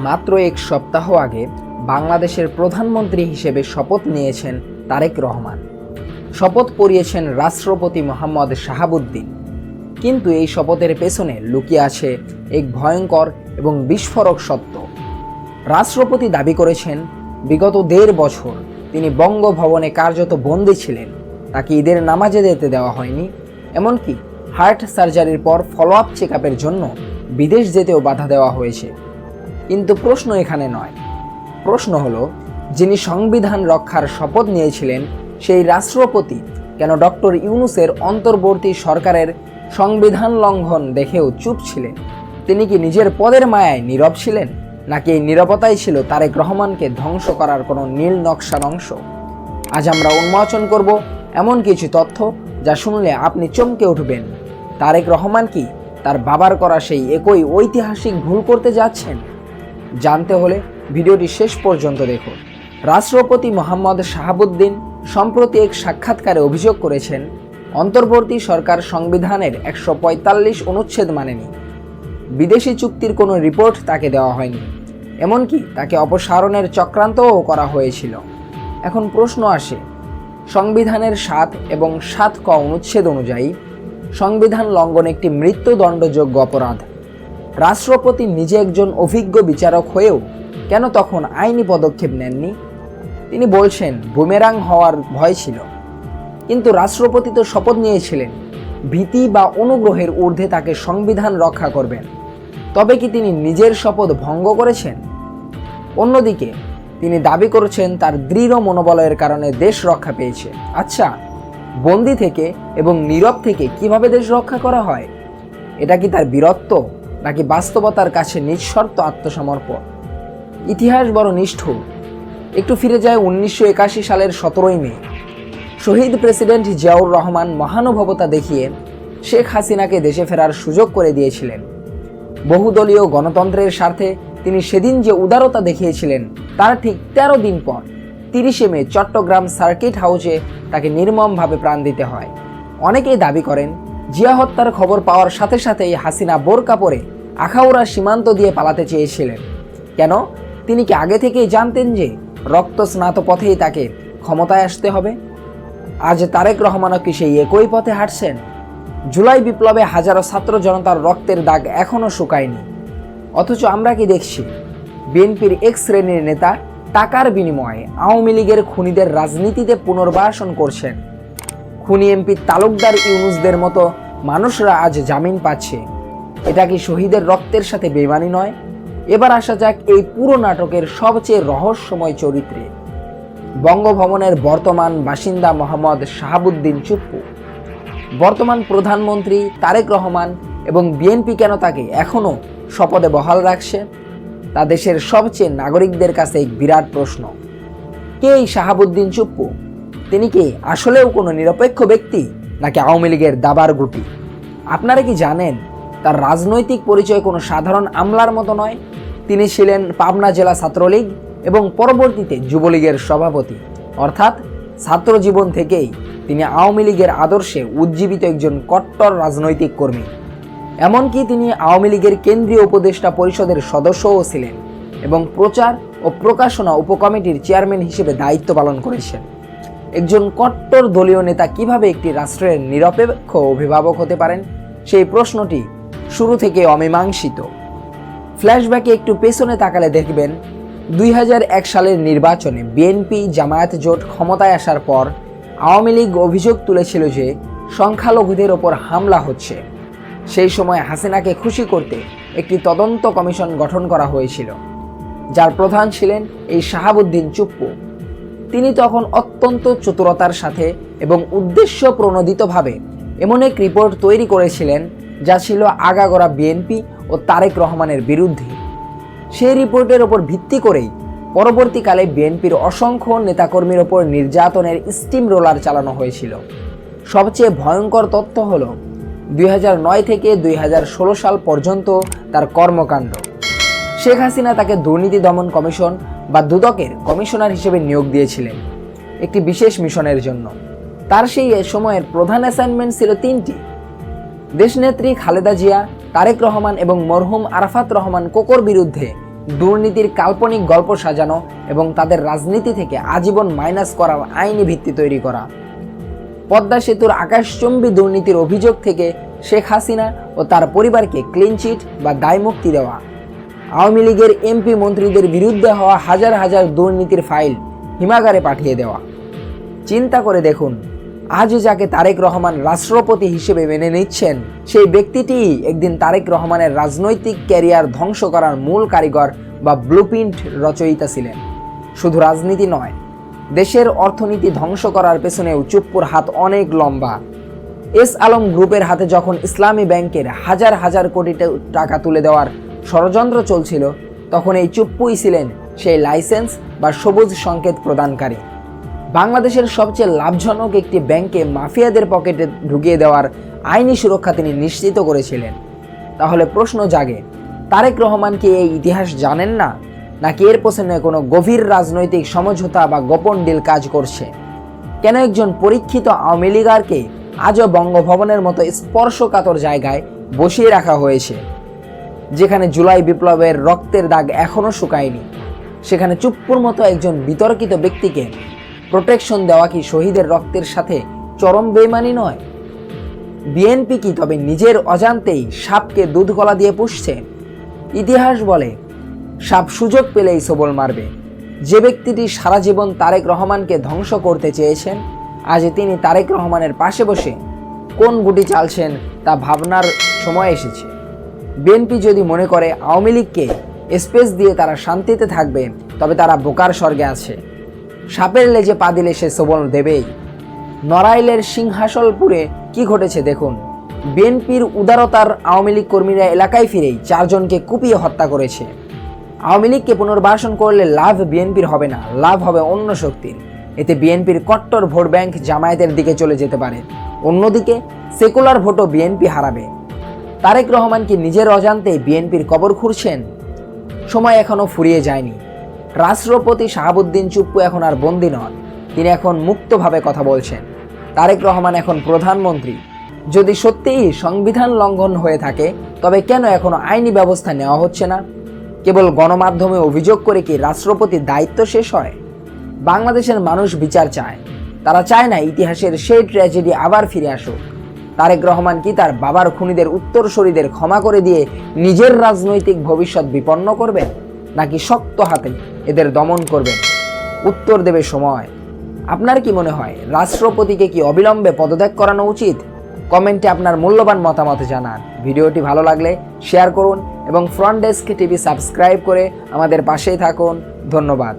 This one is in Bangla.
মাত্র এক সপ্তাহ আগে বাংলাদেশের প্রধানমন্ত্রী হিসেবে শপথ নিয়েছেন তারেক রহমান। শপথ পড়িয়েছেন রাষ্ট্রপতি মোহাম্মদ শাহাবুদ্দিন। কিন্তু এই শপথের পেছনে লুকিয়ে আছে এক ভয়ঙ্কর এবং বিস্ফোরক সত্য। রাষ্ট্রপতি দাবি করেছেন বিগত ১.৫ বছর তিনি বঙ্গভবনে কার্যত বন্দী ছিলেন। তাকে ঈদের নামাজে যেতে দেওয়া হয়নি, এমনকি হার্ট সার্জারির পর ফলো আপ চেক আপের জন্য বিদেশ যেতেও বাধা দেওয়া হয়েছে। কিন্তু প্রশ্ন এখানে নয়। প্রশ্ন হলো, যিনি সংবিধান রক্ষার শপথ নিয়েছিলেন সেই রাষ্ট্রপতি কেন ডক্টর ইউনূসের অন্তর্বর্তী সরকারের সংবিধান লঙ্ঘন দেখেও চুপ ছিলেন? তিনি কি নিজের পদের মায়ায় নীরব ছিলেন, নাকি এই নীরবতাই ছিল তারেক রহমানকে ধ্বংস করার কোনো নীল নকশার অংশ? আজ আমরা উন্মোচন করব এমন কিছু তথ্য যা শুনলে আপনি চমকে উঠবেন। তারেক রহমান কি তার বাবার করা সেই একই ঐতিহাসিক ভুল করতে যাচ্ছেন? জানতে হলে ভিডিওটি শেষ পর্যন্ত দেখুন। রাষ্ট্রপতি মোহাম্মদ শাহাবুদ্দিন সম্প্রতি এক সাক্ষাৎকারে অভিযোগ করেছেন, অন্তর্বর্তী সরকার সংবিধানের ১৪৫ অনুচ্ছেদ মানেনি। বিদেশি চুক্তির কোনো রিপোর্ট তাকে দেওয়া হয়নি, এমনকি তাকে অপসারণের চক্রান্তও করা হয়েছিল। এখন প্রশ্ন আসে, সংবিধানের ৭ এবং ৭ ক অনুচ্ছেদ অনুযায়ী সংবিধান লঙ্ঘন একটি মৃত্যুদণ্ডযোগ্য অপরাধ। রাষ্ট্রপতি নিজে একজন অভিজ্ঞ বিচারক হয়েও কেন তখন আইনি পদক্ষেপ নেননি? তিনি বলছেন বুমেরাং হওয়ার ভয় ছিল। কিন্তু রাষ্ট্রপতি তো শপথ নিয়েছিলেন ভীতি বা অনুগ্রহের ঊর্ধ্বে তাকে সংবিধান রক্ষা করবেন। তবে কি তিনি নিজের শপথ ভঙ্গ করেছেন? অন্যদিকে তিনি দাবি করেছেন তার দৃঢ় মনোবলের কারণে দেশ রক্ষা পেয়েছে। আচ্ছা, বন্দি থেকে এবং নীরব থেকে কিভাবে দেশ রক্ষা করা হয়? এটা কি তার বীরত্ব, নাকি বাস্তবতার কাছে নিঃশর্ত আত্মসমর্পণ? ইতিহাস বড় নিষ্ঠুর। একটু ফিরে যায় ১৯৮১ সালের ১৭ই মে। শহীদ প্রেসিডেন্ট জিয়াউর রহমান মহানুভবতা দেখিয়ে শেখ হাসিনাকে দেশে ফেরার সুযোগ করে দিয়েছিলেন। বহুদলীয় গণতন্ত্রের স্বার্থে তিনি সেদিন যে উদারতা দেখিয়েছিলেন, তার ঠিক ১৩ দিন পর ৩০শে মে চট্টগ্রাম সার্কিট হাউসে তাকে নির্মমভাবে প্রাণ দিতে হয়। অনেকেই দাবি করেন জিয়া হত্যার খবর পাওয়ার সাথে সাথেই হাসিনা বোরকা পরে আখাউড়া সীমান্ত দিয়ে পালাতে চেয়েছিলেন। কেন? তিনি কি আগে থেকেই জানতেন যে রক্তস্নাত পথেই তাকে ক্ষমতায় আসতে হবে? আজ তারেক রহমানও কি সেই একই পথে হাঁটছেন? জুলাই বিপ্লবে হাজারো ছাত্র জনতার রক্তের দাগ এখনও শুকায়নি, অথচ আমরা কি দেখছি? বিএনপির এক শ্রেণীর নেতা টাকার বিনিময়ে আওয়ামী লীগের খুনিদের রাজনীতিতে পুনর্বাসন করছেন। খুনি এমপি তালুকদার ইউনূসদের মতো মানুষরা আজ জামিন পাচ্ছে। এটা কি শহীদের রক্তের সাথে বেইমানি নয়? এবার আসা যাক এই পুরো নাটকের সবচেয়ে রহস্যময় চরিত্রে। বঙ্গভবনের বর্তমান বাসিন্দা মোহাম্মদ শাহাবুদ্দিন চুপ্পু। বর্তমান প্রধানমন্ত্রী তারেক রহমান এবং বিএনপি কেন তাকে এখনও শপথে বহাল রাখছে? তা দেশের সবচেয়ে নাগরিকদের কাছে এক বিরাট প্রশ্ন। কে এই শাহাবুদ্দিন চুপ্পু? তিনি কি আসলেও কোনো নিরপেক্ষ ব্যক্তি, নাকি আওয়ামী লীগের দাবার গুটি? আপনারা কি জানেন তার রাজনৈতিক পরিচয় কোনো সাধারণ আমলার মতো নয়? তিনি ছিলেন পাবনা জেলা ছাত্রলীগ এবং পরবর্তীতে যুবলীগের সভাপতি। অর্থাৎ ছাত্র জীবন থেকেই তিনি আওয়ামী লীগের আদর্শে উজ্জীবিত একজন কট্টর রাজনৈতিক কর্মী। এমনকি তিনি আওয়ামী লীগের কেন্দ্রীয় উপদেষ্টা পরিষদের সদস্যও ছিলেন এবং প্রচার ও প্রকাশনা উপকমিটির চেয়ারম্যান হিসেবে দায়িত্ব পালন করেছেন। একজন কট্টর দলীয় নেতা কিভাবে একটি রাষ্ট্রের নিরপেক্ষ অভিভাবক হতে পারেন, সেই প্রশ্নটি শুরু থেকে অমীমাংসিত। ফ্ল্যাশব্যাকে একটু পেছনে তাকালে দেখবেন ২০০১ সালের নির্বাচনে বিএনপি জামায়াত জোট ক্ষমতায় আসার পর আওয়ামী লীগ অভিযোগ তুলেছিল যে সংখ্যালঘুদের ওপর হামলা হচ্ছে। সেই সময় হাসিনাকে খুশি করতে একটি তদন্ত কমিশন গঠন করা হয়েছিল, যার প্রধান ছিলেন এই শাহাবুদ্দিন চুপ্পু। তিনি তখন অত্যন্ত চতুরতার সাথে এবং উদ্দেশ্য প্রণোদিতভাবে এমন এক রিপোর্ট তৈরি করেছিলেন যা ছিল আগাগোড়া বিএনপি ও তারেক রহমানের বিরুদ্ধে। সেই রিপোর্টের ওপর ভিত্তি করেই পরবর্তীকালে বিএনপির অসংখ্য নেতাকর্মীর ওপর নির্যাতনের স্টিম রোলার চালানো হয়েছিল। সবচেয়ে ভয়ঙ্কর তথ্য হল ২০০৯ থেকে ২০১৬ সাল পর্যন্ত তার কর্মকাণ্ড। শেখ হাসিনা তাকে দুর্নীতি দমন কমিশন বা দুদকের কমিশনার হিসেবে নিয়োগ দিয়েছিলেন একটি বিশেষ মিশনের জন্য। তার সেই সময়ের প্রধান অ্যাসাইনমেন্ট ছিল ৩টি। দেশনেত্রী খালেদা জিয়া, তারেক রহমান এবং মরহুম আরাফাত রহমান কোকোর বিরুদ্ধে দুর্নীতির কাল্পনিক গল্প সাজানো এবং তাদের রাজনীতি থেকে আজীবন মাইনাস করার আইনি ভিত্তি তৈরি করা। পদ্মা সেতুর আকাশচুম্বী দুর্নীতির অভিযোগ থেকে শেখ হাসিনা ও তার পরিবারকে ক্লিনচিট বা দায়মুক্তি দেওয়া। আওয়ামী লীগের এমপি মন্ত্রীদের বিরুদ্ধে হওয়া হাজার হাজার দুর্নীতির ফাইল হিমাগারে পাঠিয়ে দেওয়া। চিন্তা করে দেখুন, আজ যাকে তারেক রহমান রাষ্ট্রপতি হিসেবে মেনে নিচ্ছেন, সেই ব্যক্তিটিই একদিন তারেক রহমানের রাজনৈতিক ক্যারিয়ার ধ্বংস করার মূল কারিগর বা ব্লুপ্রিন্ট রচয়িতা ছিলেন। শুধু রাজনীতি নয়, দেশের অর্থনীতি ধ্বংস করার পেছনেও চুপ্পুর হাত অনেক লম্বা। এস আলম গ্রুপের হাতে যখন ইসলামী ব্যাংকের হাজার হাজার কোটি টাকা তুলে দেওয়ার ষড়যন্ত্র চলছিল, তখন এই চুপ্পুই ছিলেন সেই লাইসেন্স বা সবুজ সংকেত প্রদানকারী। বাংলাদেশের সবচেয়ে লাভজনক একটি ব্যাংকে মাফিয়াদের পকেটে ঢুকিয়ে দেওয়ার আইনি সুরক্ষা তিনি নিশ্চিত করেছিলেন। তাহলে প্রশ্ন জাগে, তারেক রহমান কি এই ইতিহাস জানেন না, নাকি এর পেছনে কোনো গভীর রাজনৈতিক সমঝোতা বা গোপন ডিল কাজ করছে? কেন একজন পরীক্ষিত আওয়ামী লীগারকে আজও বঙ্গভবনের মতো স্পর্শকাতর জায়গায় বসিয়ে রাখা হয়েছে, যেখানে জুলাই বিপ্লবের রক্তের দাগ এখনও শুকায়নি? সেখানে চুপ্পুর মতো একজন বিতর্কিত ব্যক্তিকে প্রোটেকশন দেওয়া কি শহীদের রক্তের সাথে চরম বেইমানি নয়? বিএনপি কি তবে নিজের অজান্তেই সাপকে দুধ গলা দিয়ে পুষছে? ইতিহাস বলে, সাপ সুযোগ পেলেই সবল মারবে। যে ব্যক্তিটি সারা জীবন তারেক রহমানকে ধ্বংস করতে চেয়েছেন, আজ তিনি তারেক রহমানের পাশে বসে কোন গুটি চালছেন তা ভাবনার সময় এসেছে। বিএনপি যদি মনে করে আওয়ামী লীগকে স্পেস দিয়ে তারা শান্তিতে থাকবে, তবে তারা বোকার স্বর্গে আছে। সাপের লেজে পা দিলে সে সবল দেবেই। নড়াইলের সিংহাসলপুরে কি ঘটেছে দেখুন। বিএনপির উদারতার আওয়ামী লীগ কর্মীরা এলাকায় ফিরেই 4 জনকে কুপিয়ে হত্যা করেছে। আওয়ামী লীগকে পুনর্বাসন করলে লাভ বিএনপির হবে না, লাভ হবে অন্য শক্তির। এতে বিএনপির কট্টর ভোট ব্যাংক জামায়াতের দিকে চলে যেতে পারে। অন্যদিকে সেকুলার ভোটও বিএনপি হারাবে। তারেক রহমান কি নিজের অজান্তে বিএনপির কবর খুঁড়ছেন? সময় এখনো ফুরিয়ে যায়নি। রাষ্ট্রপতি শাহাবুদ্দিন চুপ্পু এখন আর বন্দী নন, তিনি এখন মুক্তভাবে কথা বলছেন। তারেক রহমান এখন প্রধানমন্ত্রী। যদি সত্যিই সংবিধান লঙ্ঘন হয়ে থাকে, তবে কেন এখনো আইনি ব্যবস্থা নেওয়া হচ্ছে না? কেবল গণমাধ্যমে অভিযোগ করে কি রাষ্ট্রপতির দায়িত্ব শেষ হয়? বাংলাদেশের মানুষ বিচার চায়। তারা চায় না ইতিহাসের সেই ট্র্যাজেডি আবার ফিরে আসুক। তারেক রহমান কি তার বাবার খুনিদের উত্তরসূরিদের ক্ষমা করে দিয়ে নিজের রাজনৈতিক ভবিষ্যৎ বিপন্ন করবেন, নাকি শক্ত হাতে এদের দমন করবেন? উত্তর দেবে সময়। আপনার কি মনে হয়, রাষ্ট্রপতিকে কি অবিলম্বে পদত্যাগ করানো উচিত? কমেন্টে আপনার মূল্যবান মতামত জানান। ভিডিওটি ভালো লাগলে শেয়ার করুন এবং ফ্রন্ট ডেস্ক টিভি সাবস্ক্রাইব করে আমাদের পাশেই থাকুন। ধন্যবাদ।